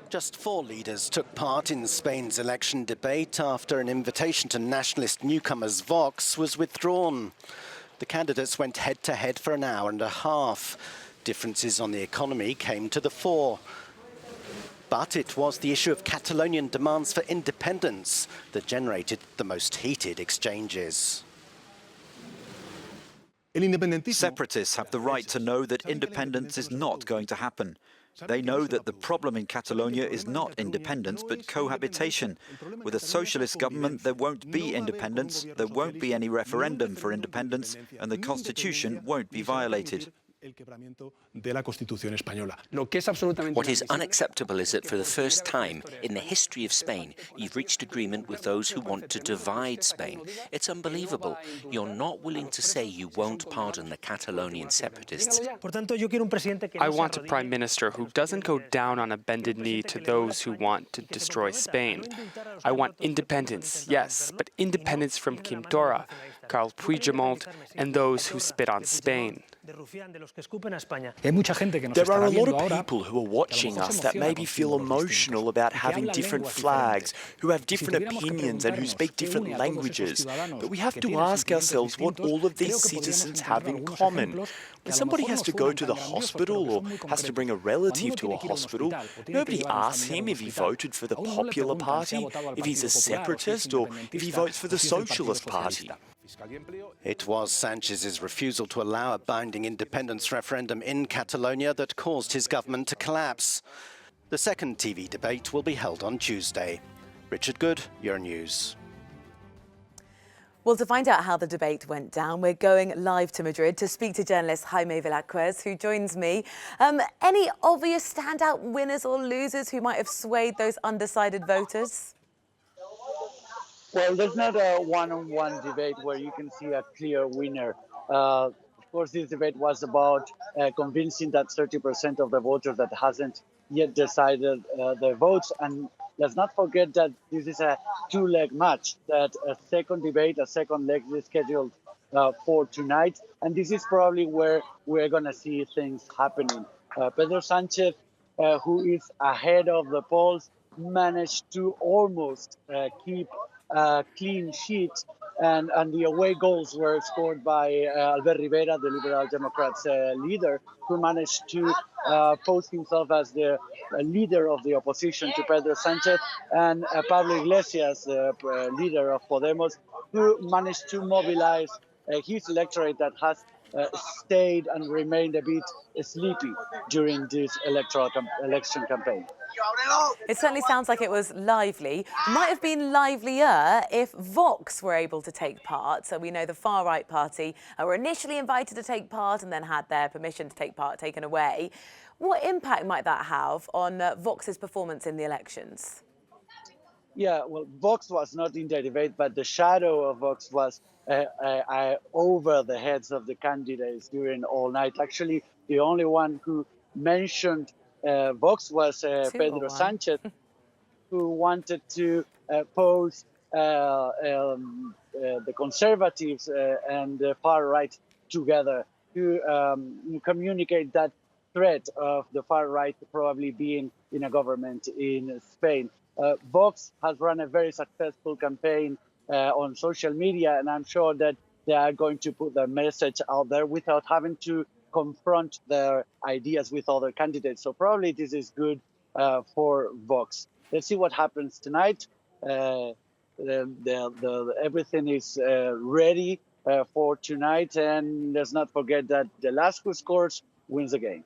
Just 4 leaders took part in Spain's election debate after an invitation to nationalist newcomers Vox was withdrawn. The candidates went head-to-head for an hour and a half. Differences on the economy came to the fore. But it was the issue of Catalonian demands for independence that generated the most heated exchanges. Separatists have the right to know that independence is not going to happen. They know that the problem in Catalonia is not independence, but cohabitation. With a socialist government, there won't be independence, there won't be any referendum for independence, and the constitution won't be violated. What is unacceptable is that for the first time in the history of Spain, you've reached agreement with those who want to divide Spain. It's unbelievable. You're not willing to say you won't pardon the Catalonian separatists. I want a prime minister who doesn't go down on a bended knee to those who want to destroy Spain. I want independence, yes, but independence from Quim Torra, Carles Puigdemont, and those who spit on Spain. There are a lot of people who are watching us that maybe feel emotional about having different flags, who have different opinions and who speak different languages. But we have to ask ourselves what all of these citizens have in common. When somebody has to go to the hospital or has to bring a relative to a hospital, nobody asks him if he voted for the Popular Party, if he's a separatist, or if he votes for the Socialist Party. It was Sanchez's refusal to allow a binding independence referendum in Catalonia that caused his government to collapse. The second TV debate will be held on Tuesday. Richard Good, Euronews. Well, to find out how the debate went down, we're going live to Madrid to speak to journalist Jaime Velázquez, who joins me. Any obvious standout winners or losers who might have swayed those undecided voters? Well, there's not a one-on-one debate where you can see a clear winner. Of course, this debate was about convincing that 30% of the voters that hasn't yet decided their votes. And let's not forget that this is a two-leg match, that a second debate, a second leg is scheduled for tonight. And this is probably where we're going to see things happening. Pedro Sánchez, who is ahead of the polls, managed to almost keep clean sheet, and the away goals were scored by Albert Rivera, the Liberal Democrats leader, who managed to post himself as the leader of the opposition to Pedro Sánchez, and Pablo Iglesias, the leader of Podemos, who managed to mobilize his electorate that has stayed and remained a bit sleepy during this election campaign. It certainly sounds like it was lively. It might have been livelier if Vox were able to take part. So we know the far-right party were initially invited to take part and then had their permission to take part taken away. What impact might that have on Vox's performance in the elections? Yeah, well, Vox was not in the debate, but the shadow of Vox was over the heads of the candidates during all night. Actually, the only one who mentioned Vox was Pedro Sánchez, who wanted to pose the conservatives and the far right together to communicate that threat of the far right probably being in a government in Spain. Vox has run a very successful campaign on social media, and I'm sure that they are going to put their message out there without having to confront their ideas with other candidates. So probably this is good for Vox. Let's see what happens tonight. Everything is ready for tonight, and let's not forget that the last who scores wins the game.